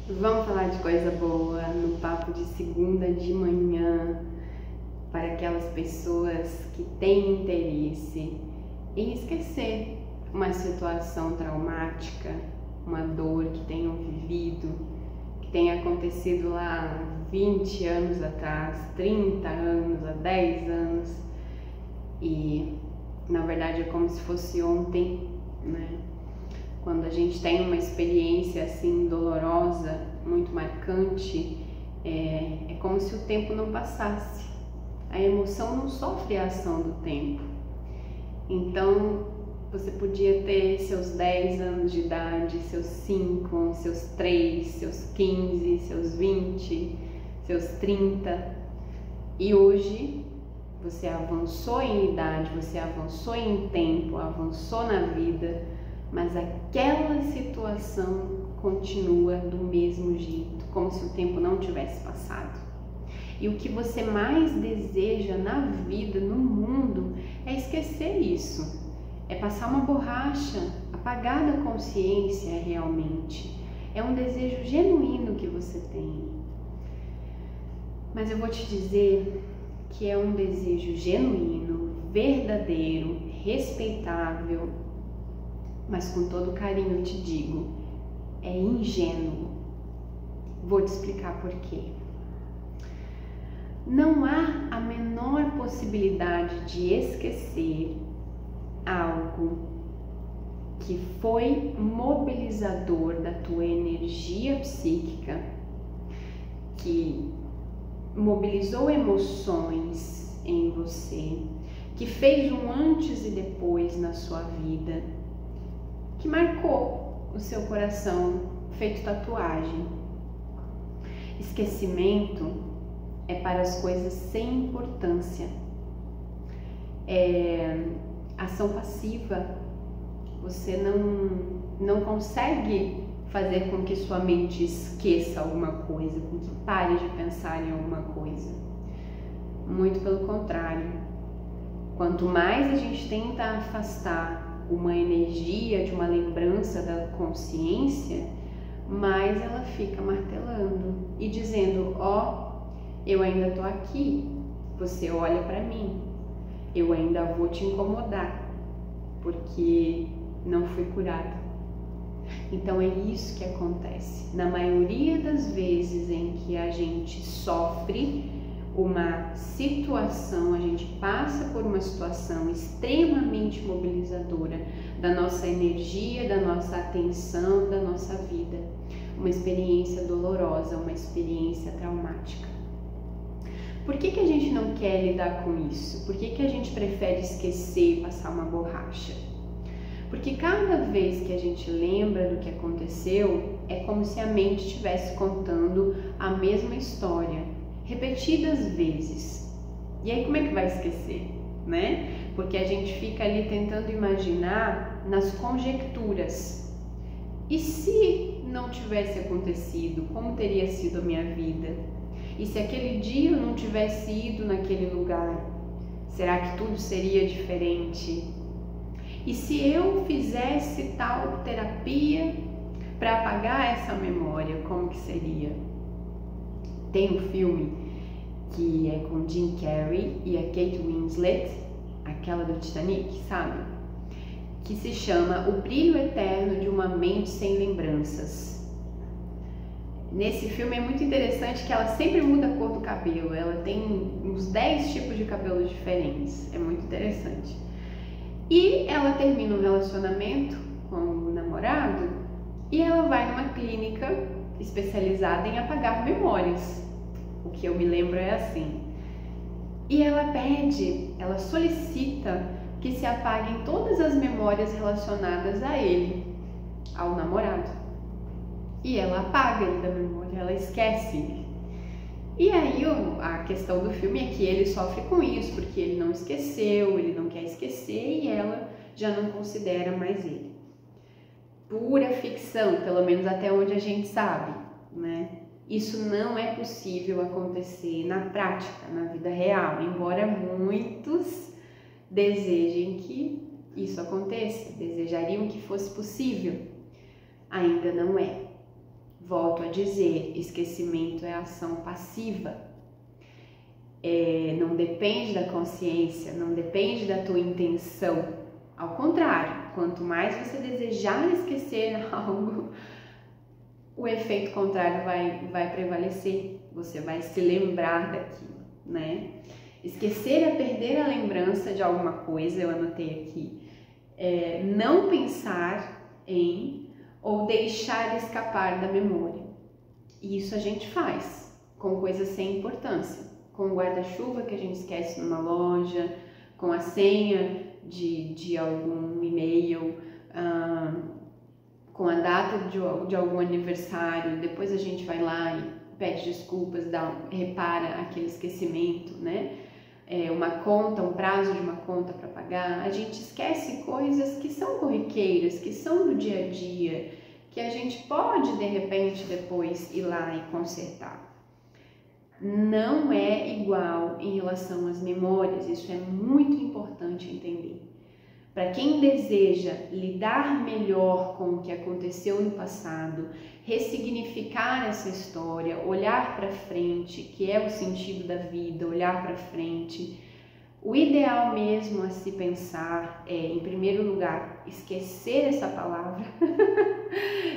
Vamos falar de coisa boa no papo de segunda de manhã para aquelas pessoas que têm interesse em esquecer uma situação traumática, uma dor que tenham vivido, que tenha acontecido lá 20 anos atrás, 30 anos, há 10 anos e na verdade é como se fosse ontem, né? Quando a gente tem uma experiência assim dolorosa, muito marcante, é como se o tempo não passasse. A emoção não sofre a ação do tempo. Então, você podia ter seus 10 anos de idade, seus 5, seus 3, seus 15, seus 20, seus 30, e hoje você avançou em idade, você avançou em tempo, avançou na vida, mas aquela situação continua do mesmo jeito, como se o tempo não tivesse passado. E o que você mais deseja na vida, no mundo, é esquecer isso. É passar uma borracha, apagar da consciência realmente. É um desejo genuíno que você tem. Mas eu vou te dizer que é um desejo genuíno, verdadeiro, respeitável, mas com todo carinho eu te digo, é ingênuo. Vou te explicar por quê. Não há a menor possibilidade de esquecer algo que foi mobilizador da tua energia psíquica, que mobilizou emoções em você, que fez um antes e depois na sua vida, que marcou o seu coração feito tatuagem. Esquecimento é para as coisas sem importância. É ação passiva. Você não consegue fazer com que sua mente esqueça alguma coisa, com que pare de pensar em alguma coisa. Muito pelo contrário. Quanto mais a gente tenta afastar uma energia de uma lembrança da consciência, mais ela fica martelando e dizendo: ó, eu ainda tô aqui, você olha para mim, eu ainda vou te incomodar, porque não fui curada. Então é isso que acontece. Na maioria das vezes em que a gente sofre uma situação, a gente passa por uma situação extremamente mobilizadora da nossa energia, da nossa atenção, da nossa vida, uma experiência dolorosa, uma experiência traumática. Por que a gente não quer lidar com isso? Por que a gente prefere esquecer e passar uma borracha? Porque cada vez que a gente lembra do que aconteceu, é como se a mente estivesse contando a mesma história, repetidas vezes. E aí como é que vai esquecer, né? Porque a gente fica ali tentando imaginar nas conjecturas. E se não tivesse acontecido, como teria sido a minha vida? E se aquele dia eu não tivesse ido naquele lugar, será que tudo seria diferente? E se eu fizesse tal terapia para apagar essa memória, como que seria? Tem um filme que é com Jim Carrey e a Kate Winslet, aquela do Titanic, sabe? Que se chama O Brilho Eterno de uma Mente Sem Lembranças. Nesse filme é muito interessante que ela sempre muda a cor do cabelo, ela tem uns 10 tipos de cabelos diferentes, é muito interessante. E ela termina um relacionamento com o namorado e ela vai numa clínica especializada em apagar memórias. O que eu me lembro é assim. E ela pede, ela solicita que se apaguem todas as memórias relacionadas a ele, ao namorado. E ela apaga ele da memória, ela esquece ele. E aí a questão do filme é que ele sofre com isso, porque ele não esqueceu, ele não quer esquecer e ela já não considera mais ele. Pura ficção, pelo menos até onde a gente sabe, né? Isso não é possível acontecer na prática, na vida real, embora muitos desejem que isso aconteça, desejariam que fosse possível. Ainda não é. Volto a dizer, esquecimento é ação passiva. Não depende da consciência, não depende da tua intenção. Ao contrário, quanto mais você desejar esquecer algo, o efeito contrário vai prevalecer. Você vai se lembrar daquilo, né? Esquecer é perder a lembrança de alguma coisa, eu anotei aqui. Não pensar em ou deixar escapar da memória. E isso a gente faz com coisas sem importância. Com o guarda-chuva que a gente esquece numa loja, com a senha de algum e-mail, com a data de algum aniversário. Depois a gente vai lá e pede desculpas, repara aquele esquecimento, né? Uma conta, um prazo de uma conta para pagar. A gente esquece coisas que são corriqueiras, que são do dia a dia, que a gente pode de repente depois ir lá e consertar. Não é igual em relação às memórias, isso é muito importante entender. Para quem deseja lidar melhor com o que aconteceu no passado, ressignificar essa história, olhar para frente, que é o sentido da vida, olhar para frente, o ideal mesmo a se pensar é, em primeiro lugar, esquecer essa palavra,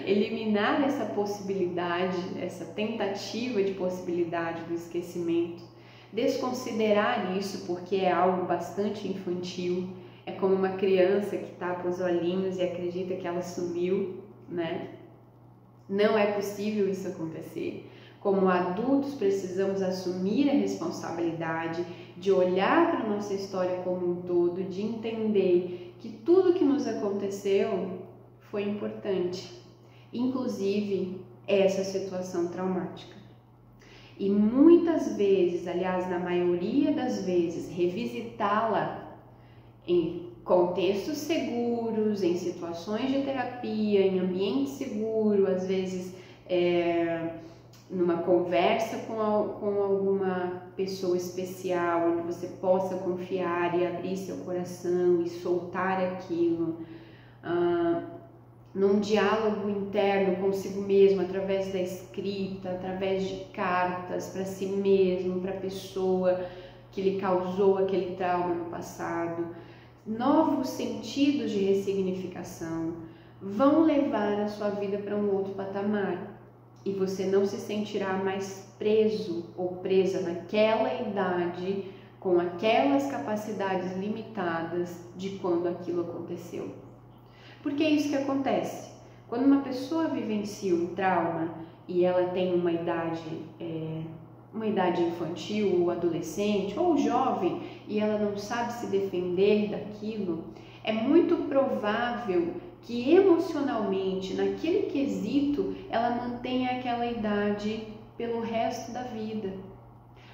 eliminar essa possibilidade, essa tentativa de possibilidade do esquecimento, desconsiderar isso porque é algo bastante infantil. É como uma criança que tapa os olhinhos e acredita que ela sumiu, né? Não é possível isso acontecer. Como adultos, precisamos assumir a responsabilidade de olhar para a nossa história como um todo, de entender que tudo que nos aconteceu foi importante, inclusive essa situação traumática. E muitas vezes, aliás, na maioria das vezes, revisitá-la em contextos seguros, em situações de terapia, em ambiente seguro, às vezes numa conversa com alguma pessoa especial, onde você possa confiar e abrir seu coração e soltar aquilo, num diálogo interno consigo mesmo, através da escrita, através de cartas para si mesmo, para a pessoa que lhe causou aquele trauma no passado. Novos sentidos de ressignificação vão levar a sua vida para um outro patamar e você não se sentirá mais preso ou presa naquela idade com aquelas capacidades limitadas de quando aquilo aconteceu. Porque é isso que acontece. Quando uma pessoa vivencia um trauma e ela tem uma idade infantil ou adolescente ou jovem e ela não sabe se defender daquilo, é muito provável que emocionalmente, naquele quesito, ela mantenha aquela idade pelo resto da vida.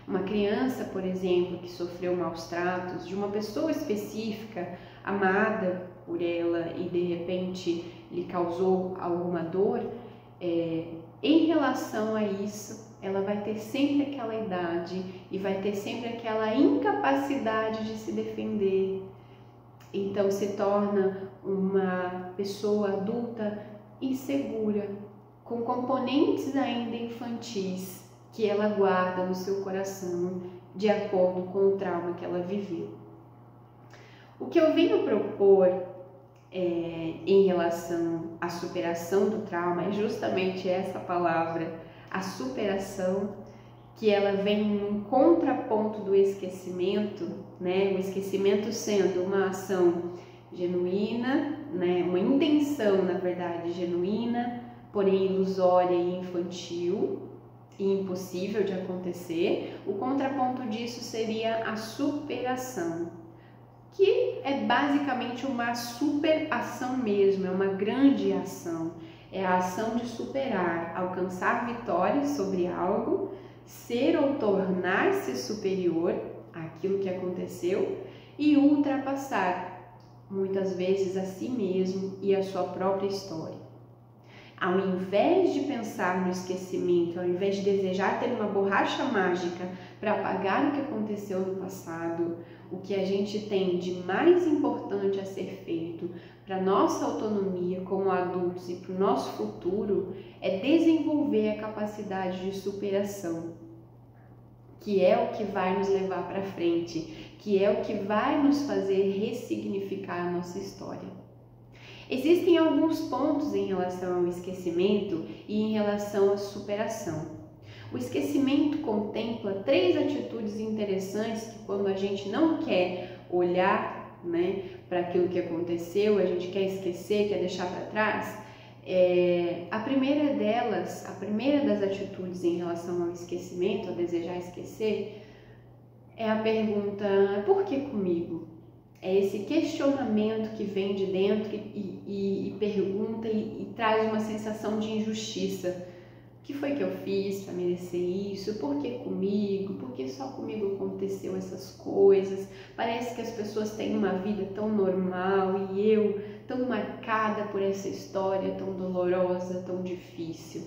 Uma criança, por exemplo, que sofreu maus tratos de uma pessoa específica, amada por ela e de repente lhe causou alguma dor, em relação a isso, ela vai ter sempre aquela idade e vai ter sempre aquela incapacidade de se defender. Então se torna uma pessoa adulta insegura, com componentes ainda infantis que ela guarda no seu coração de acordo com o trauma que ela viveu. O que eu venho propor em relação à superação do trauma é justamente essa palavra, a superação, que ela vem num contraponto do esquecimento, né? O esquecimento sendo uma ação genuína, né? Uma intenção, na verdade, genuína, porém ilusória e infantil e impossível de acontecer. O contraponto disso seria a superação, que é basicamente uma superação mesmo, é uma grande ação. É a ação de superar, alcançar vitórias sobre algo, ser ou tornar-se superior àquilo que aconteceu e ultrapassar, muitas vezes, a si mesmo e a sua própria história. Ao invés de pensar no esquecimento, ao invés de desejar ter uma borracha mágica para apagar o que aconteceu no passado, o que a gente tem de mais importante a ser feito para nossa autonomia como adultos e para o nosso futuro é desenvolver a capacidade de superação, que é o que vai nos levar para frente, que é o que vai nos fazer ressignificar a nossa história. Existem alguns pontos em relação ao esquecimento e em relação à superação. O esquecimento contempla 3 atitudes interessantes que, quando a gente não quer olhar, né, para aquilo que aconteceu, a gente quer esquecer, quer deixar para trás, a primeira das atitudes em relação ao esquecimento, a desejar esquecer, é a pergunta: por que comigo? É esse questionamento que vem de dentro e pergunta e traz uma sensação de injustiça. O que foi que eu fiz para merecer isso? Por que comigo? Por que só comigo aconteceu essas coisas? Parece que as pessoas têm uma vida tão normal e eu tão marcada por essa história tão dolorosa, tão difícil.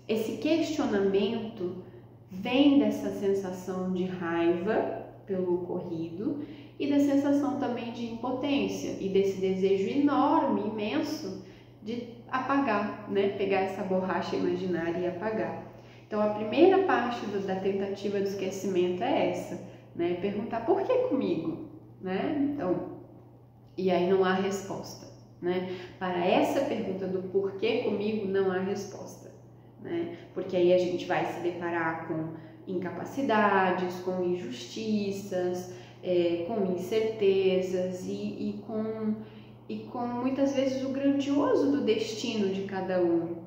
Esse questionamento vem dessa sensação de raiva pelo ocorrido e da sensação também de impotência e desse desejo enorme, imenso de apagar, né? Pegar essa borracha imaginária e apagar. Então a primeira parte da tentativa do esquecimento é essa, né? Perguntar: por que comigo? Né? Então, e aí não há resposta, né? Para essa pergunta do porquê comigo não há resposta, né? Porque aí a gente vai se deparar com incapacidades, com injustiças, com incertezas e com muitas vezes o grandioso do destino de cada um.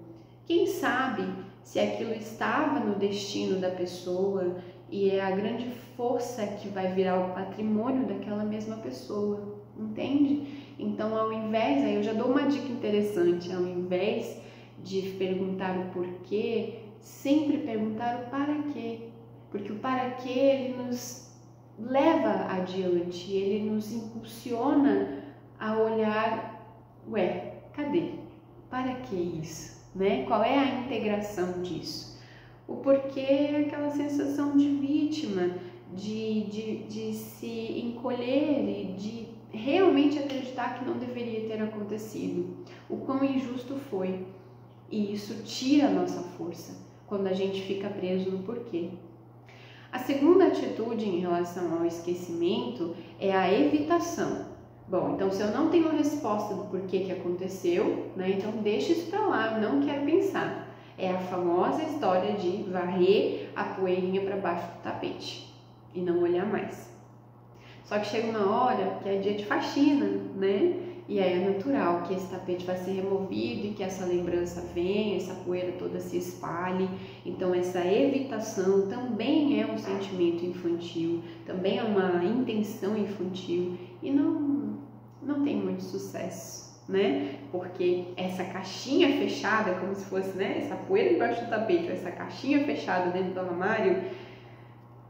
Quem sabe se aquilo estava no destino da pessoa e é a grande força que vai virar o patrimônio daquela mesma pessoa, entende? Então, ao invés, aí eu já dou uma dica interessante, ao invés de perguntar o porquê, sempre perguntar o para quê, porque o para quê ele nos leva adiante, ele nos impulsiona a olhar: ué, cadê? Para que isso? Né? Qual é a integração disso? O porquê é aquela sensação de vítima, de se encolher e de realmente acreditar que não deveria ter acontecido. O quão injusto foi. E isso tira a nossa força quando a gente fica preso no porquê. A segunda atitude em relação ao esquecimento é a evitação. Bom, então se eu não tenho resposta do porquê que aconteceu, né, então deixa isso pra lá, não quero pensar. É a famosa história de varrer a poeirinha para baixo do tapete e não olhar mais. Só que chega uma hora que é dia de faxina, né? E aí é natural que esse tapete vai ser removido e que essa lembrança venha, essa poeira toda se espalhe. Então essa evitação também é um sentimento infantil, também é uma intenção infantil e não tem muito sucesso, né? Porque essa caixinha fechada, como se fosse, né, essa poeira debaixo do tapete, essa caixinha fechada dentro do armário,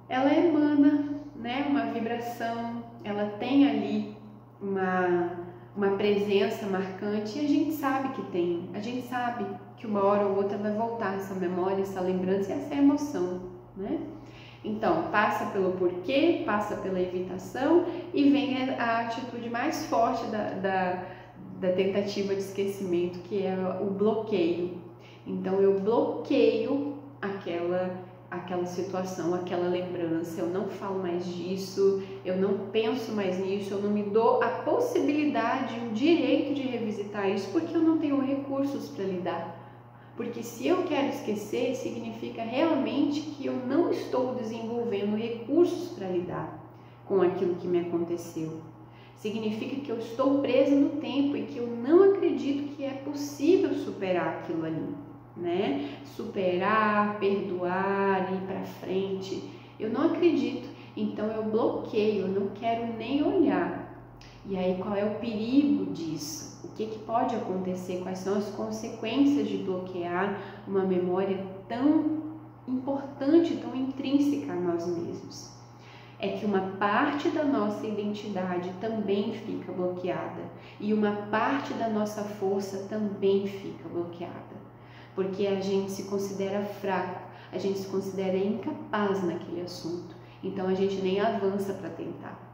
ela emana, né, uma vibração, ela tem ali uma presença marcante e a gente sabe que tem, a gente sabe que uma hora ou outra vai voltar essa memória, essa lembrança e essa emoção, né? Então, passa pelo porquê, passa pela evitação e vem a atitude mais forte da tentativa de esquecimento, que é o bloqueio. Então, eu bloqueio aquela situação, aquela lembrança, eu não falo mais disso, eu não penso mais nisso, eu não me dou a possibilidade, o direito de revisitar isso, porque eu não tenho recursos para lidar. Porque se eu quero esquecer, significa realmente que eu não estou desenvolvendo recursos para lidar com aquilo que me aconteceu. Significa que eu estou presa no tempo e que eu não acredito que é possível superar aquilo ali, né? Superar, perdoar, ir para frente. Eu não acredito, então eu bloqueio, eu não quero nem olhar. E aí qual é o perigo disso? O que pode acontecer? Quais são as consequências de bloquear uma memória tão importante, tão intrínseca a nós mesmos? É que uma parte da nossa identidade também fica bloqueada e uma parte da nossa força também fica bloqueada, porque a gente se considera fraco, a gente se considera incapaz naquele assunto, então a gente nem avança para tentar.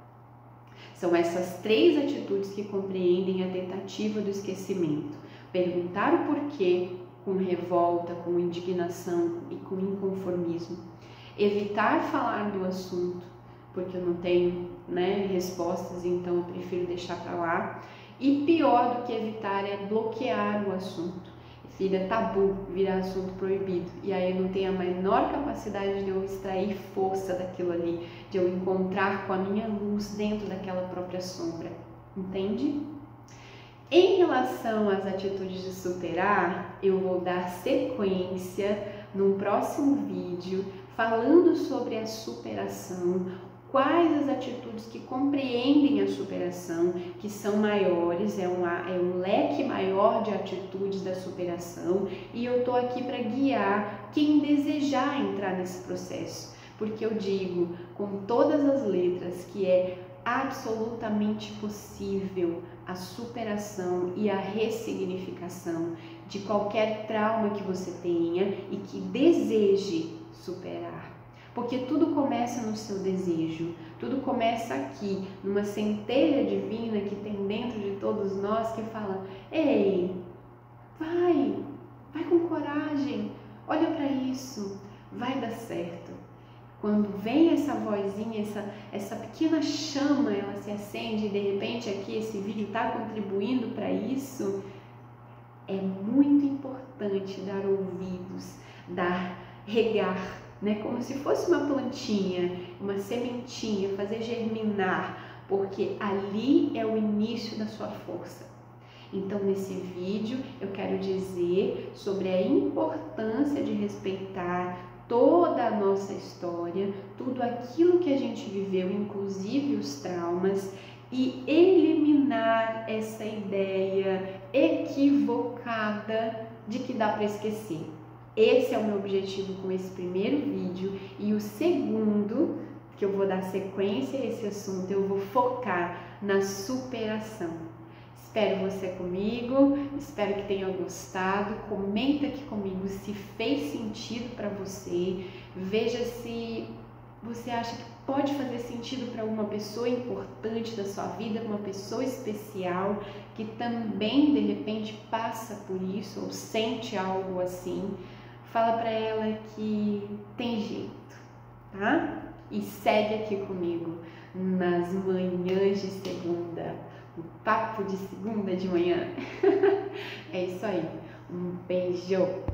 São essas 3 atitudes que compreendem a tentativa do esquecimento. Perguntar o porquê com revolta, com indignação e com inconformismo. Evitar falar do assunto, porque eu não tenho, respostas, então eu prefiro deixar para lá. E pior do que evitar é bloquear o assunto. Vira tabu, vira assunto proibido. E aí eu não tenho a menor capacidade de eu extrair força daquilo ali, de eu encontrar com a minha luz dentro daquela própria sombra. Entende? Em relação às atitudes de superar, eu vou dar sequência num próximo vídeo falando sobre a superação, quais as atitudes que compreendem a superação, que são maiores, é um leque maior de atitudes da superação, e eu estou aqui para guiar quem desejar entrar nesse processo, porque eu digo com todas as letras que é absolutamente possível a superação e a ressignificação de qualquer trauma que você tenha e que deseje superar. Porque tudo começa no seu desejo, tudo começa aqui, numa centelha divina que tem dentro de todos nós que fala: ei, vai com coragem, olha para isso, vai dar certo. Quando vem essa vozinha, essa pequena chama, ela se acende e de repente aqui esse vídeo está contribuindo para isso, é muito importante dar ouvidos, regar, como se fosse uma plantinha, uma sementinha, fazer germinar, porque ali é o início da sua força. Então, nesse vídeo, eu quero dizer sobre a importância de respeitar toda a nossa história, tudo aquilo que a gente viveu, inclusive os traumas, e eliminar essa ideia equivocada de que dá para esquecer. Esse é o meu objetivo com esse primeiro vídeo, e o segundo, que eu vou dar sequência a esse assunto, eu vou focar na superação. Espero você comigo, espero que tenha gostado, comenta aqui comigo se fez sentido para você, veja se você acha que pode fazer sentido para uma pessoa importante da sua vida, uma pessoa especial que também de repente passa por isso ou sente algo assim. Fala para ela que tem jeito, tá? E segue aqui comigo nas manhãs de segunda, o papo de segunda de manhã. É isso aí, um beijo!